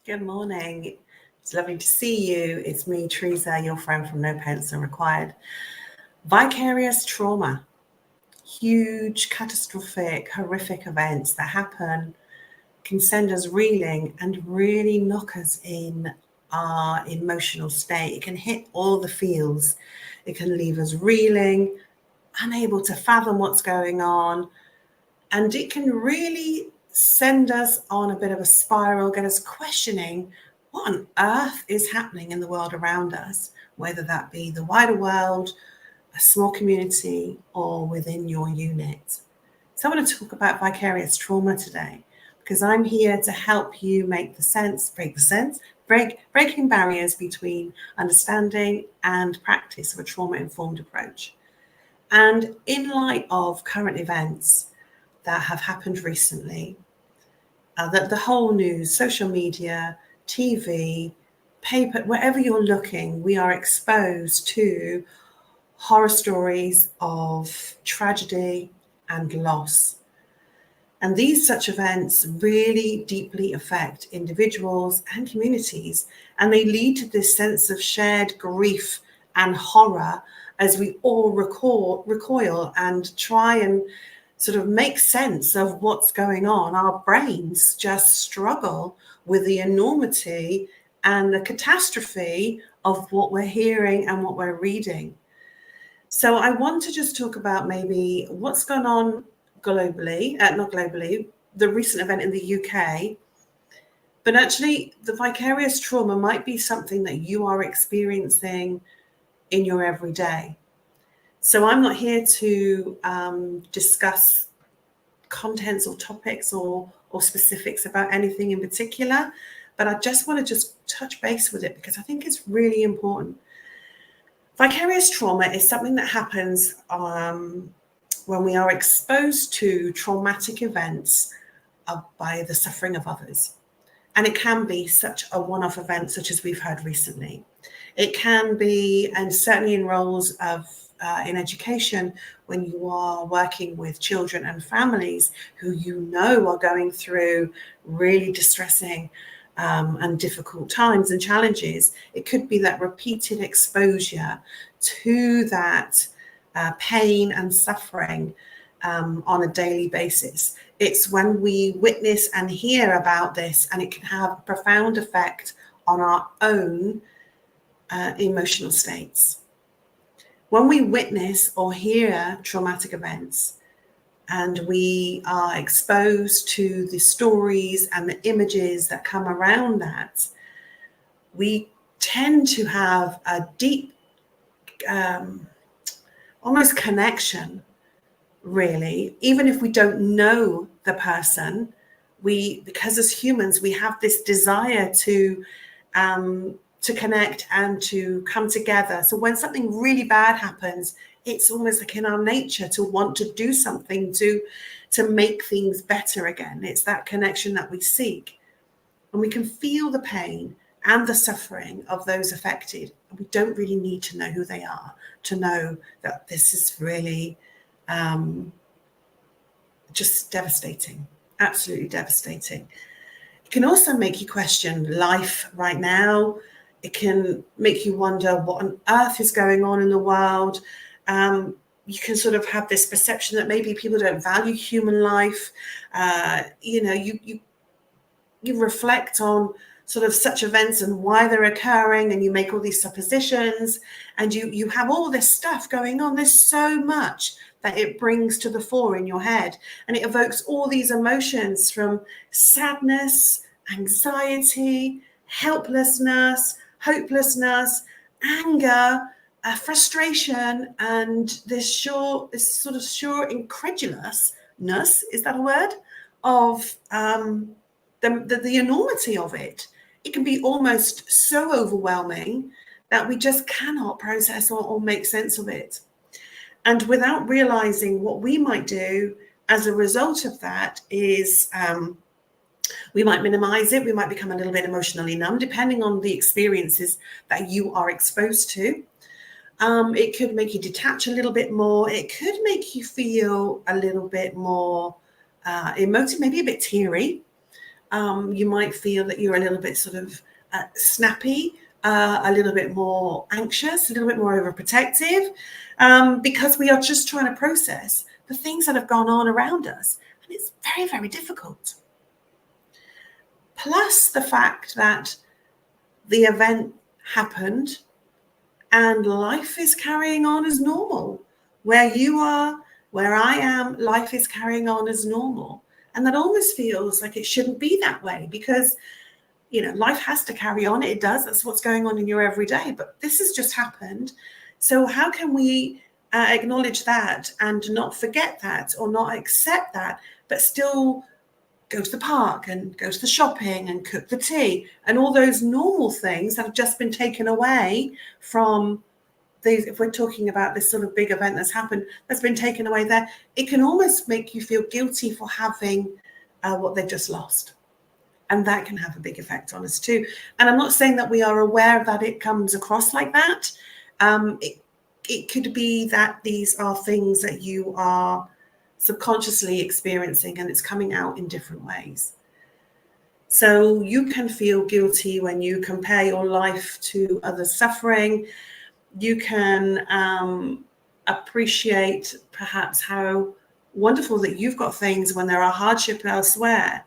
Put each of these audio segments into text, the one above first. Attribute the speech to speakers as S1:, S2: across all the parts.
S1: Good morning. It's lovely to see you. It's me, Teresa, your friend from No Pencil Required. Vicarious trauma, huge, catastrophic, horrific events that happen can send us reeling and really knock us in our emotional state. It can hit all the feels. It can leave us reeling, unable to fathom what's going on, and it can really send us on a bit of a spiral, get us questioning what on earth is happening in the world around us, whether that be the wider world, a small community, or within your unit. So I want to talk about vicarious trauma today, because I'm here to help you breaking barriers between understanding and practice of a trauma-informed approach. And in light of current events that have happened recently, that the whole news, social media, TV, paper, wherever you're looking, we are exposed to horror stories of tragedy and loss. And these such events really deeply affect individuals and communities, and they lead to this sense of shared grief and horror as we all recoil and try and sort of make sense of what's going on. Our brains just struggle with the enormity and the catastrophe of what we're hearing and what we're reading. So I want to just talk about maybe what's going on globally, not globally, the recent event in the UK, but actually the vicarious trauma might be something that you are experiencing in your everyday. So I'm not here to discuss contents or topics or specifics about anything in particular, but I just want to touch base with it because I think it's really important. Vicarious trauma is something that happens when we are exposed to traumatic events by the suffering of others. And it can be such a one-off event, such as we've heard recently. It can be, and certainly in roles of in education, when you are working with children and families who you know are going through really distressing and difficult times and challenges, it could be that repeated exposure to that pain and suffering on a daily basis. It's when we witness and hear about this, and it can have a profound effect on our own emotional states. When we witness or hear traumatic events and we are exposed to the stories and the images that come around that, we tend to have a deep, almost connection, really. Even if we don't know the person, because as humans, we have this desire to connect and to come together. So when something really bad happens, it's almost like in our nature to want to do something to make things better again. It's that connection that we seek. And we can feel the pain and the suffering of those affected. We don't really need to know who they are to know that this is really just devastating, absolutely devastating. It can also make you question life right now. It can make you wonder what on earth is going on in the world. You can sort of have this perception that maybe people don't value human life. You reflect on sort of such events and why they're occurring, and you make all these suppositions, and you have all this stuff going on. There's so much that it brings to the fore in your head, and it evokes all these emotions from sadness, anxiety, helplessness, hopelessness, anger, frustration, and this sort of sure incredulousness, is that a word, of the enormity of it. It can be almost so overwhelming that we just cannot process or make sense of it. And without realizing, what we might do as a result of that is we might minimize it. We might become a little bit emotionally numb, depending on the experiences that you are exposed to. It could make you detach a little bit more. It could make you feel a little bit more emotive, maybe a bit teary. You might feel that you're a little bit sort of snappy, a little bit more anxious, a little bit more overprotective, because we are just trying to process the things that have gone on around us. And it's very, very difficult. Plus the fact that the event happened and life is carrying on as normal. Where you are, where I am, life is carrying on as normal. And that almost feels like it shouldn't be that way, because, you know, life has to carry on. It does. That's what's going on in your everyday. But this has just happened. So how can we acknowledge that and not forget that, or not accept that, but still go to the park and go to the shopping and cook the tea and all those normal things that have just been taken away from these? If we're talking about this sort of big event that's happened, that's been taken away there, it can almost make you feel guilty for having what they've just lost. And that can have a big effect on us too. And I'm not saying that we are aware that it comes across like that. It could be that these are things that you are subconsciously experiencing, and it's coming out in different ways. So you can feel guilty when you compare your life to others' suffering. You can appreciate perhaps how wonderful that you've got things when there are hardship elsewhere.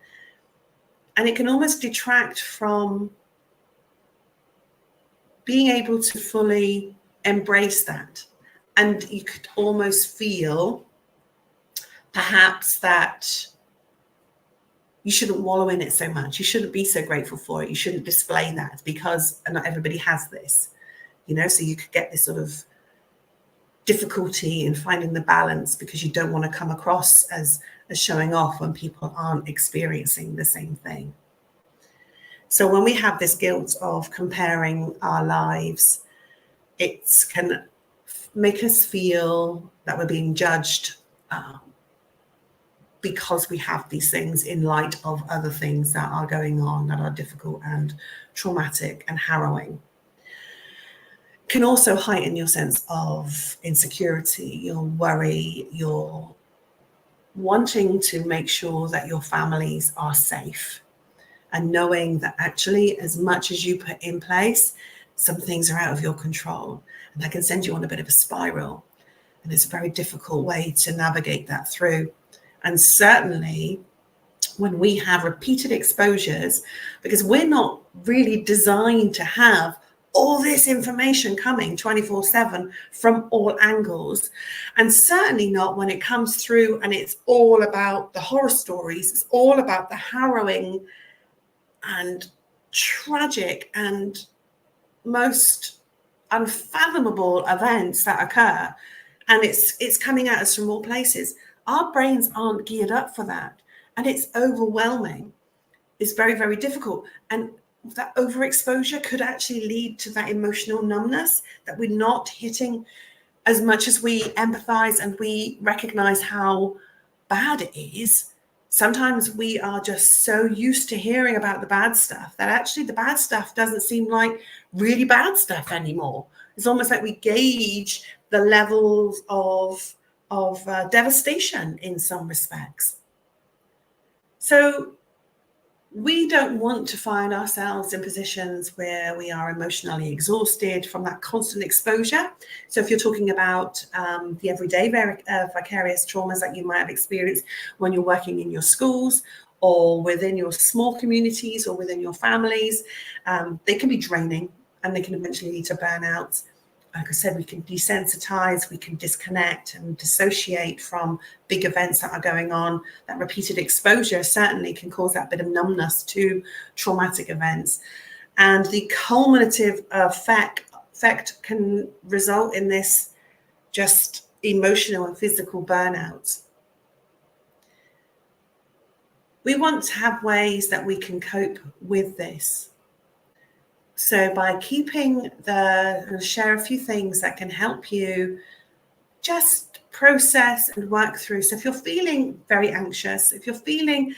S1: And it can almost detract from being able to fully embrace that. And you could almost feel perhaps that you shouldn't wallow in it so much. You shouldn't be so grateful for it. You shouldn't display that, because not everybody has this, you know. So you could get this sort of difficulty in finding the balance, because you don't want to come across as showing off when people aren't experiencing the same thing. So when we have this guilt of comparing our lives, it can make us feel that we're being judged, because we have these things in light of other things that are going on that are difficult and traumatic and harrowing. It can also heighten your sense of insecurity, your worry, your wanting to make sure that your families are safe, and knowing that actually, as much as you put in place, some things are out of your control, and that can send you on a bit of a spiral. And it's a very difficult way to navigate that through. And certainly when we have repeated exposures, because we're not really designed to have all this information coming 24/7 from all angles, and certainly not when it comes through and it's all about the horror stories, it's all about the harrowing and tragic and most unfathomable events that occur, and it's coming at us from all places. Our brains aren't geared up for that, and it's overwhelming. It's very, very difficult, and that overexposure could actually lead to that emotional numbness, that we're not hitting as much as we empathize and we recognize how bad it is. Sometimes we are just so used to hearing about the bad stuff that actually the bad stuff doesn't seem like really bad stuff anymore. It's almost like we gauge the levels of devastation in some respects. So we don't want to find ourselves in positions where we are emotionally exhausted from that constant exposure. So if you're talking about the everyday vicarious traumas that you might have experienced when you're working in your schools or within your small communities or within your families, they can be draining, and they can eventually lead to burnout. Like I said, we can desensitize, we can disconnect and dissociate from big events that are going on. That repeated exposure certainly can cause that bit of numbness to traumatic events. And the cumulative effect can result in this just emotional and physical burnout. We want to have ways that we can cope with this. So by I'll share a few things that can help you just process and work through. So if you're feeling very anxious, if you're feeling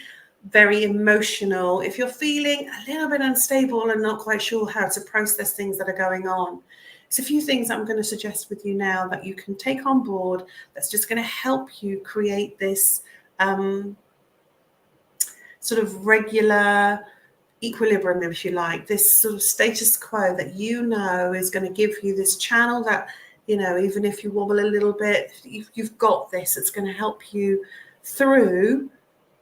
S1: very emotional, if you're feeling a little bit unstable and not quite sure how to process things that are going on, there's a few things I'm going to suggest with you now that you can take on board that's just going to help you create this sort of regular equilibrium, if you like, this sort of status quo that you know is going to give you this channel that, you know, even if you wobble a little bit, you've got this. It's going to help you through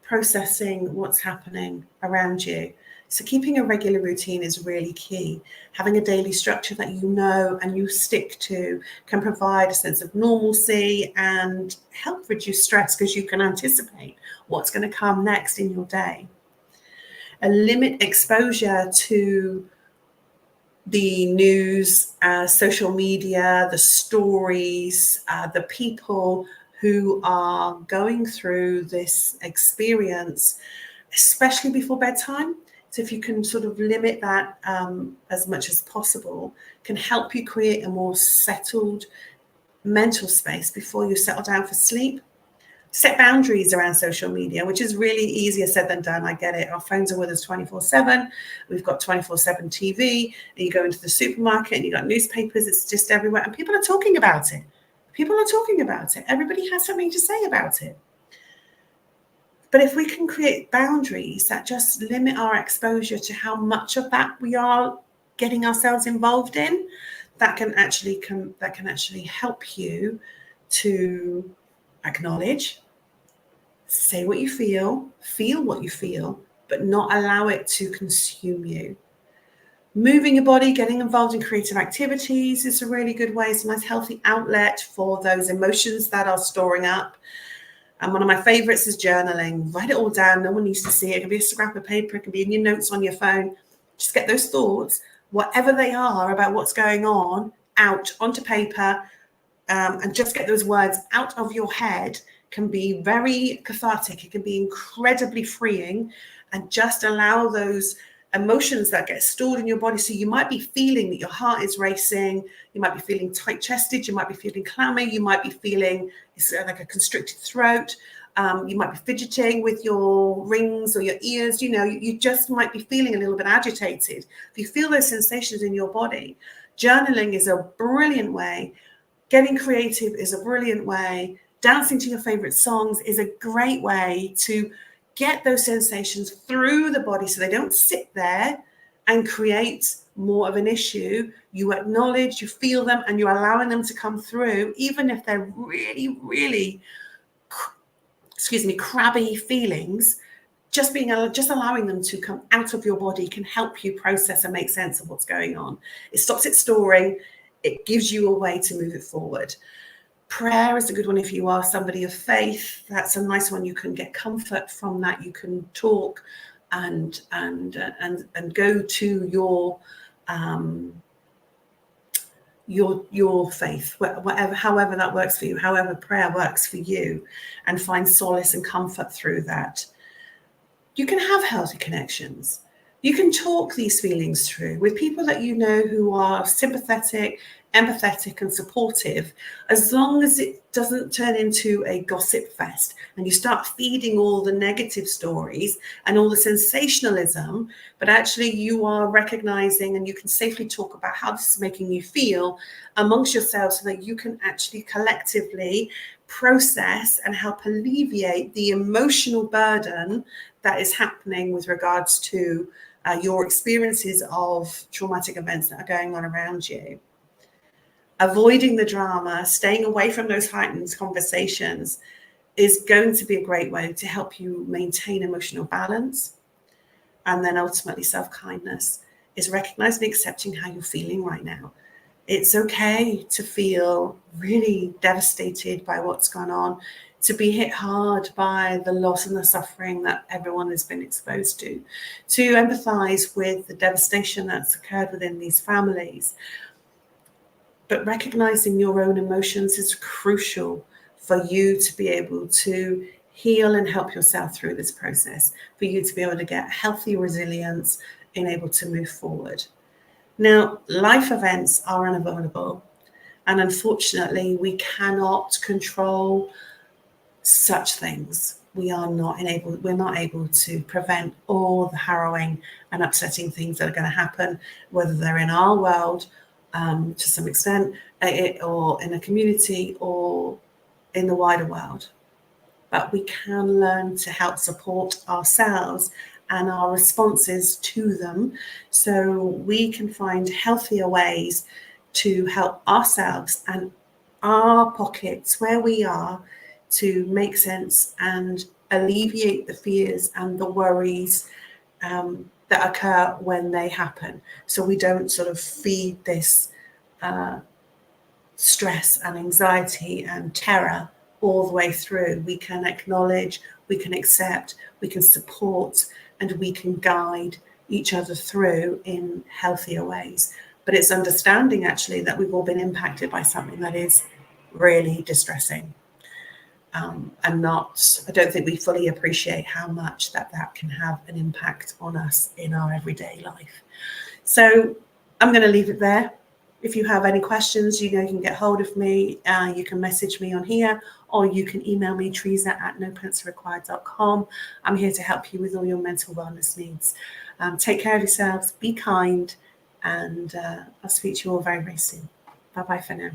S1: processing what's happening around you. So keeping a regular routine is really key. Having a daily structure that you know and you stick to can provide a sense of normalcy and help reduce stress because you can anticipate what's going to come next in your day. Limit exposure to the news, social media, the stories, the people who are going through this experience, especially before bedtime. So if you can sort of limit that as much as possible, can help you create a more settled mental space before you settle down for sleep. Set boundaries around social media, which is really easier said than done. I get it. Our phones are with us 24/7. We've got 24/7 TV, and you go into the supermarket and you got newspapers. It's just everywhere, and people are talking about it. People are talking about it. Everybody has something to say about it. But if we can create boundaries that just limit our exposure to how much of that we are getting ourselves involved in, that can actually help you to acknowledge, say what you feel what you feel, but not allow it to consume you. Moving your body, getting involved in creative activities is a really good way. It's a nice healthy outlet for those emotions that are storing up. And one of my favorites is journaling. Write it all down. No one needs to see it. It can be a scrap of paper. It can be in your notes on your phone. Just get those thoughts, whatever they are about what's going on, out onto paper, and just get those words out of your head. Can be very cathartic. It can be incredibly freeing, and just allow those emotions that get stored in your body. So you might be feeling that your heart is racing. You might be feeling tight-chested. You might be feeling clammy. You might be feeling it's like a constricted throat. You might be fidgeting with your rings or your ears. You know, you just might be feeling a little bit agitated. If you feel those sensations in your body, journaling is a brilliant way. Getting creative is a brilliant way. Dancing to your favorite songs is a great way to get those sensations through the body so they don't sit there and create more of an issue. You acknowledge, you feel them, and you're allowing them to come through, even if they're really, really, crabby feelings. Just allowing them to come out of your body can help you process and make sense of what's going on. It stops it storing. It gives you a way to move it forward. Prayer is a good one if you are somebody of faith. That's a nice one. You can get comfort from that. You can talk and go to your faith, whatever, however that works for you, however prayer works for you, and find solace and comfort through that. You can have healthy connections. You can talk these feelings through with people that you know who are sympathetic, empathetic, and supportive, as long as it doesn't turn into a gossip fest and you start feeding all the negative stories and all the sensationalism, but actually you are recognizing and you can safely talk about how this is making you feel amongst yourselves so that you can actually collectively process and help alleviate the emotional burden that is happening with regards to your experiences of traumatic events that are going on around you. Avoiding the drama, staying away from those heightened conversations is going to be a great way to help you maintain emotional balance. And then ultimately self-kindness is recognizing and accepting how you're feeling right now. It's okay to feel really devastated by what's gone on, to be hit hard by the loss and the suffering that everyone has been exposed to empathize with the devastation that's occurred within these families. But recognizing your own emotions is crucial for you to be able to heal and help yourself through this process, for you to be able to get healthy resilience and able to move forward. Now, life events are unavoidable, and unfortunately, we cannot control such things. We're not able to prevent all the harrowing and upsetting things that are going to happen, whether they're in our world to some extent, or in a community, or in the wider world. but we can learn to help support ourselves and our responses to them, so we can find healthier ways to help ourselves and our pockets where we are to make sense and alleviate the fears and the worries that occur when they happen. So we don't sort of feed this stress and anxiety and terror all the way through. We can acknowledge, we can accept, we can support, and we can guide each other through in healthier ways. But it's understanding actually that we've all been impacted by something that is really distressing. I don't think we fully appreciate how much that can have an impact on us in our everyday life. So I'm going to leave it there. If you have any questions, you can get hold of me. You can message me on here, or you can email me, teresa@nopencilrequired.com. I'm here to help you with all your mental wellness needs. Take care of yourselves, be kind, and I'll speak to you all very, very soon. Bye-bye for now.